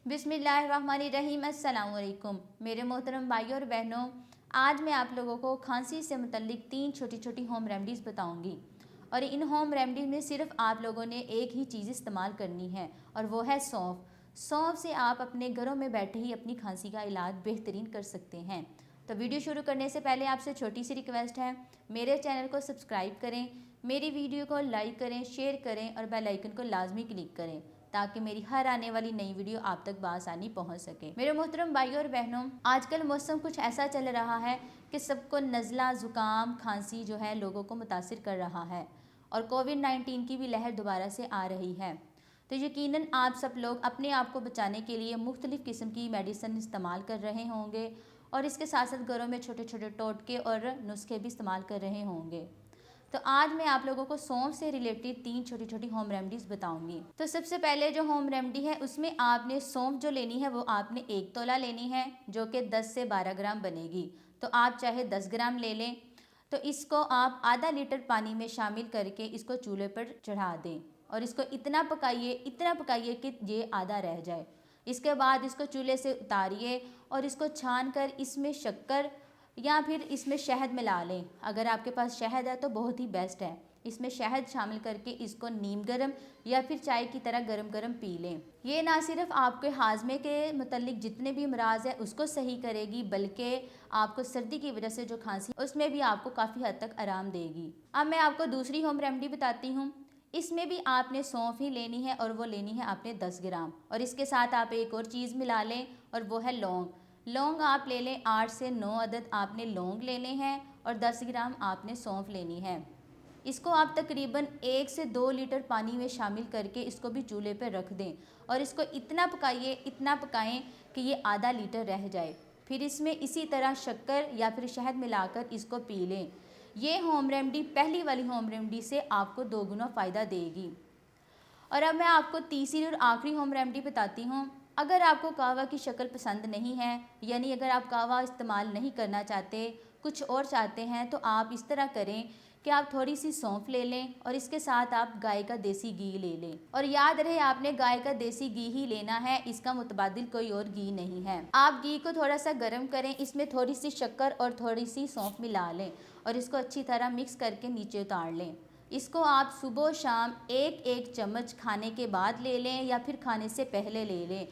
बिस्मिल्लाहिर्रहमानिर्रहीम। अस्सलाम वालेकुम मेरे मोहतरम भाइयों और बहनों, आज मैं आप लोगों को खांसी से मुतल्लिक 3 छोटी छोटी होम रेमडीज़ बताऊंगी। और इन होम रेमडीज़ में सिर्फ आप लोगों ने एक ही चीज़ इस्तेमाल करनी है और वो है सौंफ। सौंफ से आप अपने घरों में बैठे ही अपनी खांसी का इलाज बेहतरीन कर सकते हैं। तो वीडियो शुरू करने से पहले आपसे छोटी सी रिक्वेस्ट है, मेरे चैनल को सब्सक्राइब करें, मेरी वीडियो को लाइक करें, शेयर करें और बेल आइकन को लाजमी क्लिक करें ताकि मेरी हर आने वाली नई वीडियो आप तक बआसानी पहुंच सके। मेरे मोहतरम भाइयों और बहनों, आजकल मौसम कुछ ऐसा चल रहा है कि सबको नज़ला, ज़ुकाम, खांसी जो है लोगों को मुतासिर कर रहा है और कोविड-19 की भी लहर दोबारा से आ रही है। तो यकीनन आप सब लोग अपने आप को बचाने के लिए मुख्तलिफ़ किस्म की मेडिसिन इस्तेमाल कर रहे होंगे और इसके साथ साथ घरों में छोटे छोटे टोटके और नुस्खे भी इस्तेमाल कर रहे होंगे। तो आज मैं आप लोगों को सौंफ से रिलेटेड 3 छोटी छोटी होम रेमडीज़ बताऊंगी। तो सबसे पहले जो होम रेमडी है उसमें आपने सौंफ जो लेनी है वो आपने 1 तोला लेनी है, जो कि 10 से 12 ग्राम बनेगी। तो आप चाहे 10 ग्राम ले लें। तो इसको आप आधा लीटर पानी में शामिल करके इसको चूल्हे पर चढ़ा दें और इसको इतना पकाइए कि ये आधा रह जाए। इसके बाद इसको चूल्हे से उतारिए और इसको छान कर इसमें शक्कर या फिर इसमें शहद मिला लें। अगर आपके पास शहद है तो बहुत ही बेस्ट है। इसमें शहद शामिल करके इसको नीम गरम या फिर चाय की तरह गरम गरम पी लें। ये ना सिर्फ आपके हाजमे के मुतल्लिक जितने भी अमराज है उसको सही करेगी, बल्कि आपको सर्दी की वजह से जो खांसी उसमें भी आपको काफ़ी हद तक आराम देगी। अब मैं आपको दूसरी होम रेमडी बताती हूँ। इसमें भी आपने सौंफ ही लेनी है और वो लेनी है आपने 10 ग्राम। और इसके साथ आप एक और चीज़ मिला लें और वो है लौंग। लौंग आप ले लें 8 से 9 अदद आपने लौंग लेने हैं और 10 ग्राम आपने सौंफ लेनी है। इसको आप तकरीबन 1 से 2 लीटर पानी में शामिल करके इसको भी चूल्हे पर रख दें और इसको इतना पकाएं कि ये आधा लीटर रह जाए। फिर इसमें इसी तरह शक्कर या फिर शहद मिलाकर इसको पी लें। ये होम रेमडी पहली वाली होम रेमडी से आपको 2 गुना फ़ायदा देगी। और अब मैं आपको तीसरी और आखिरी होम रेमडी बताती हूँ। अगर आपको कहवा की शक्ल पसंद नहीं है, यानी अगर आप कहवा इस्तेमाल नहीं करना चाहते, कुछ और चाहते हैं, तो आप इस तरह करें कि आप थोड़ी सी सौंफ ले लें और इसके साथ आप गाय का देसी घी ले लें। और याद रहे आपने गाय का देसी घी ही लेना है, इसका मुतबादिल कोई और घी नहीं है। आप घी को थोड़ा सा गर्म करें, इसमें थोड़ी सी शक्कर और थोड़ी सी सौंफ मिला लें और इसको अच्छी तरह मिक्स करके नीचे उतार लें। इसको आप सुबह शाम एक एक चम्मच खाने के बाद ले लें या फिर खाने से पहले ले लें।